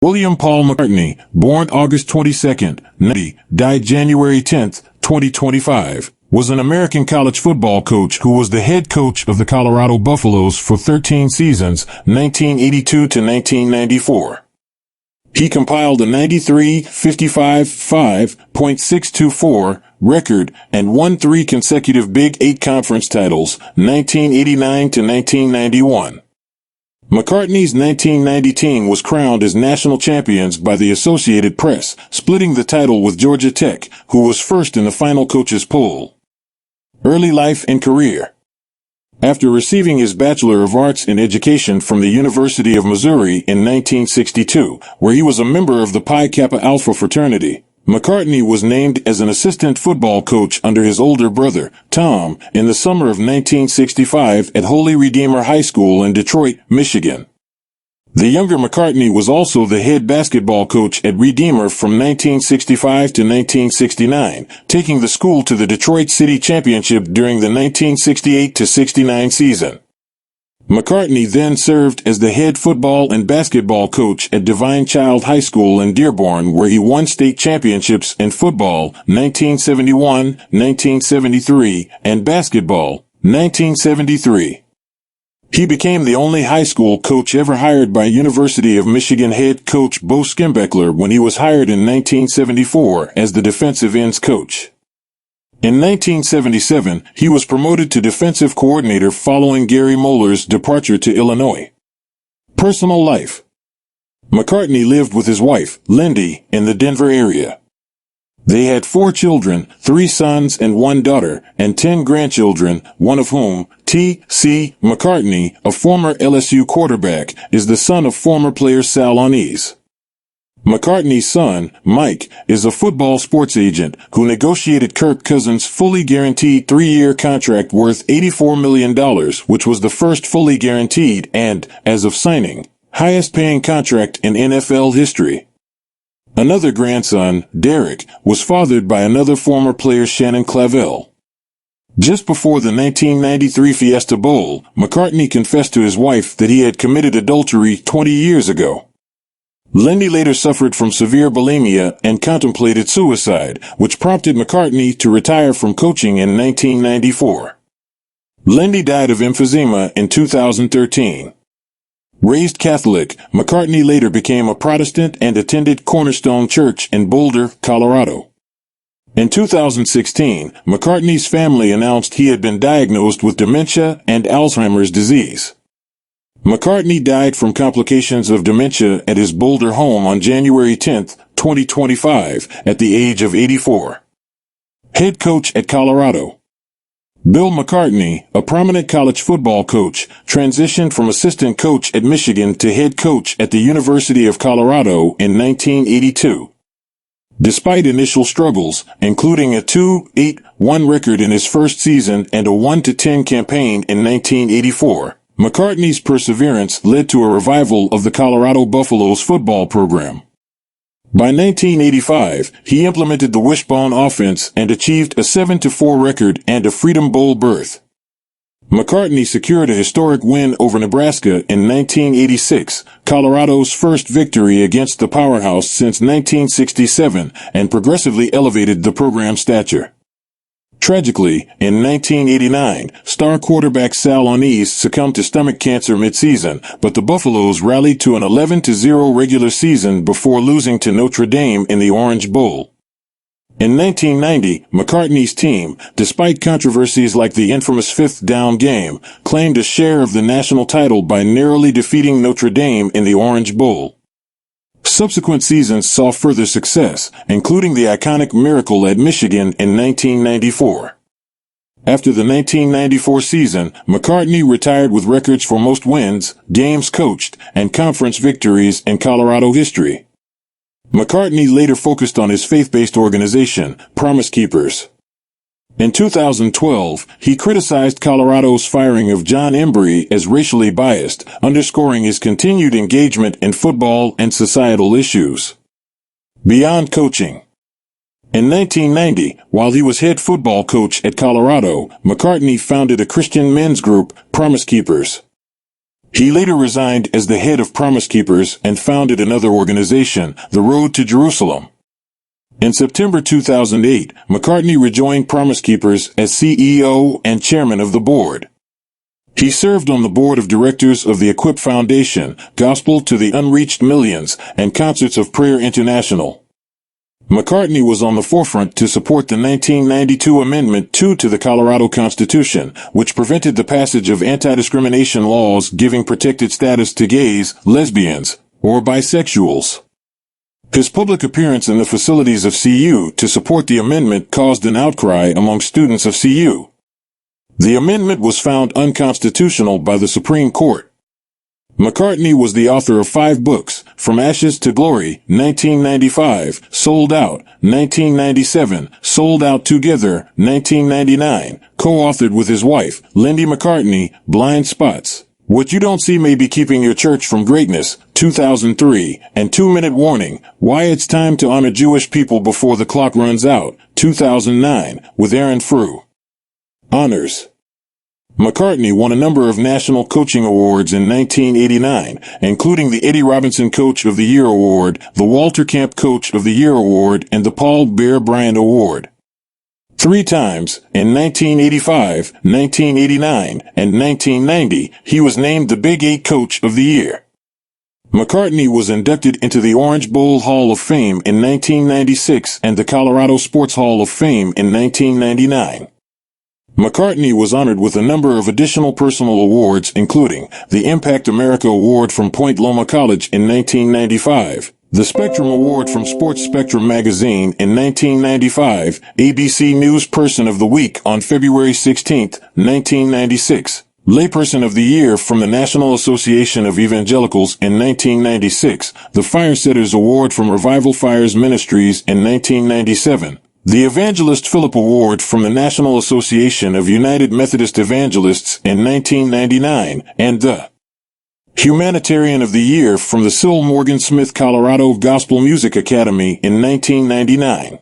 William Paul McCartney, born August 22, 1990, died January 10, 2025, was an American college football coach who was the head coach of the Colorado Buffaloes for 13 seasons, 1982 to 1994. He compiled a 93-55-5.624 record and won 3 consecutive Big 8 conference titles, 1989 to 1991. McCartney's 1990 team was crowned as national champions by the Associated Press, splitting the title with Georgia Tech, who was first in the final coaches poll. Early life and career. After receiving his Bachelor of Arts in Education from the University of Missouri in 1962, where he was a member of the Pi Kappa Alpha fraternity, McCartney was named as an assistant football coach under his older brother, Tom, in the summer of 1965 at Holy Redeemer High School in Detroit, Michigan. The younger McCartney was also the head basketball coach at Redeemer from 1965 to 1969, taking the school to the Detroit City Championship during the 1968-69 season. McCartney then served as the head football and basketball coach at Divine Child High School in Dearborn, where he won state championships in football 1971, 1973, and basketball 1973. He became the only high school coach ever hired by University of Michigan head coach Bo Schembechler when he was hired in 1974 as the defensive ends coach. In 1977, he was promoted to defensive coordinator following Gary Moeller's departure to Illinois. Personal life. McCartney lived with his wife, Lindy, in the Denver area. They had 4 children, 3 sons and 1 daughter, and 10 grandchildren, one of whom, T.C. McCartney, a former LSU quarterback, is the son of former player Sal Onese. McCartney's son, Mike, is a football sports agent who negotiated Kirk Cousins' fully guaranteed 3-year contract worth $84 million, which was the first fully guaranteed and, as of signing, highest-paying contract in NFL history. Another grandson, Derek, was fathered by another former player, Shannon Clavel. Just before the 1993 Fiesta Bowl, McCartney confessed to his wife that he had committed adultery 20 years ago. Lindy later suffered from severe bulimia and contemplated suicide, which prompted McCartney to retire from coaching in 1994. Lindy died of emphysema in 2013. Raised Catholic, McCartney later became a Protestant and attended Cornerstone Church in Boulder, Colorado. In 2016, McCartney's family announced he had been diagnosed with dementia and Alzheimer's disease. McCartney died from complications of dementia at his Boulder home on January 10, 2025, at the age of 84. Head coach at Colorado. Bill McCartney, a prominent college football coach, transitioned from assistant coach at Michigan to head coach at the University of Colorado in 1982. Despite initial struggles, including a 2-8-1 record in his first season and a 1-10 campaign in 1984, McCartney's perseverance led to a revival of the Colorado Buffaloes football program. By 1985, he implemented the wishbone offense and achieved a 7-4 record and a Freedom Bowl berth. McCartney secured a historic win over Nebraska in 1986, Colorado's first victory against the powerhouse since 1967, and progressively elevated the program's stature. Tragically, in 1989, star quarterback Sal Onese succumbed to stomach cancer mid-season, but the Buffaloes rallied to an 11-0 regular season before losing to Notre Dame in the Orange Bowl. In 1990, McCartney's team, despite controversies like the infamous fifth down game, claimed a share of the national title by narrowly defeating Notre Dame in the Orange Bowl. Subsequent seasons saw further success, including the iconic Miracle at Michigan in 1994. After the 1994 season, McCartney retired with records for most wins, games coached, and conference victories in Colorado history. McCartney later focused on his faith-based organization, Promise Keepers. In 2012, he criticized Colorado's firing of John Embry as racially biased, underscoring his continued engagement in football and societal issues. Beyond coaching. In 1990, while he was head football coach at Colorado, McCartney founded a Christian men's group, Promise Keepers. He later resigned as the head of Promise Keepers and founded another organization, the Road to Jerusalem. In September 2008, McCartney rejoined Promise Keepers as CEO and chairman of the board. He served on the board of directors of the Equip Foundation, Gospel to the Unreached Millions, and Concerts of Prayer International. McCartney was on the forefront to support the 1992 Amendment 2 to the Colorado Constitution, which prevented the passage of anti-discrimination laws giving protected status to gays, lesbians, or bisexuals. His public appearance in the facilities of CU to support the amendment caused an outcry among students of CU. The amendment was found unconstitutional by the Supreme Court. McCartney was the author of 5 books, From Ashes to Glory, 1995, Sold Out, 1997, Sold Out Together, 1999, co-authored with his wife, Lindy McCartney, Blind Spots, What You Don't See May Be Keeping Your Church from Greatness, 2003, and 2-Minute Warning, Why It's Time to Honor Jewish People Before the Clock Runs Out, 2009, with Aaron Frew. Honors. McCartney won a number of national coaching awards in 1989, including the Eddie Robinson Coach of the Year Award, the Walter Camp Coach of the Year Award, and the Paul Bear Bryant Award. 3 times, in 1985, 1989, and 1990, he was named the Big 8 Coach of the Year. McCartney was inducted into the Orange Bowl Hall of Fame in 1996 and the Colorado Sports Hall of Fame in 1999. McCartney was honored with a number of additional personal awards, including the Impact America Award from Point Loma College in 1995, the Spectrum Award from Sports Spectrum magazine in 1995, ABC News Person of the Week on February 16, 1996, Layperson of the Year from the National Association of Evangelicals in 1996, the Firesetters Award from Revival Fires Ministries in 1997, the Evangelist Philip Award from the National Association of United Methodist Evangelists in 1999, and the Humanitarian of the Year from the Syl Morgan Smith Colorado Gospel Music Academy in 1999.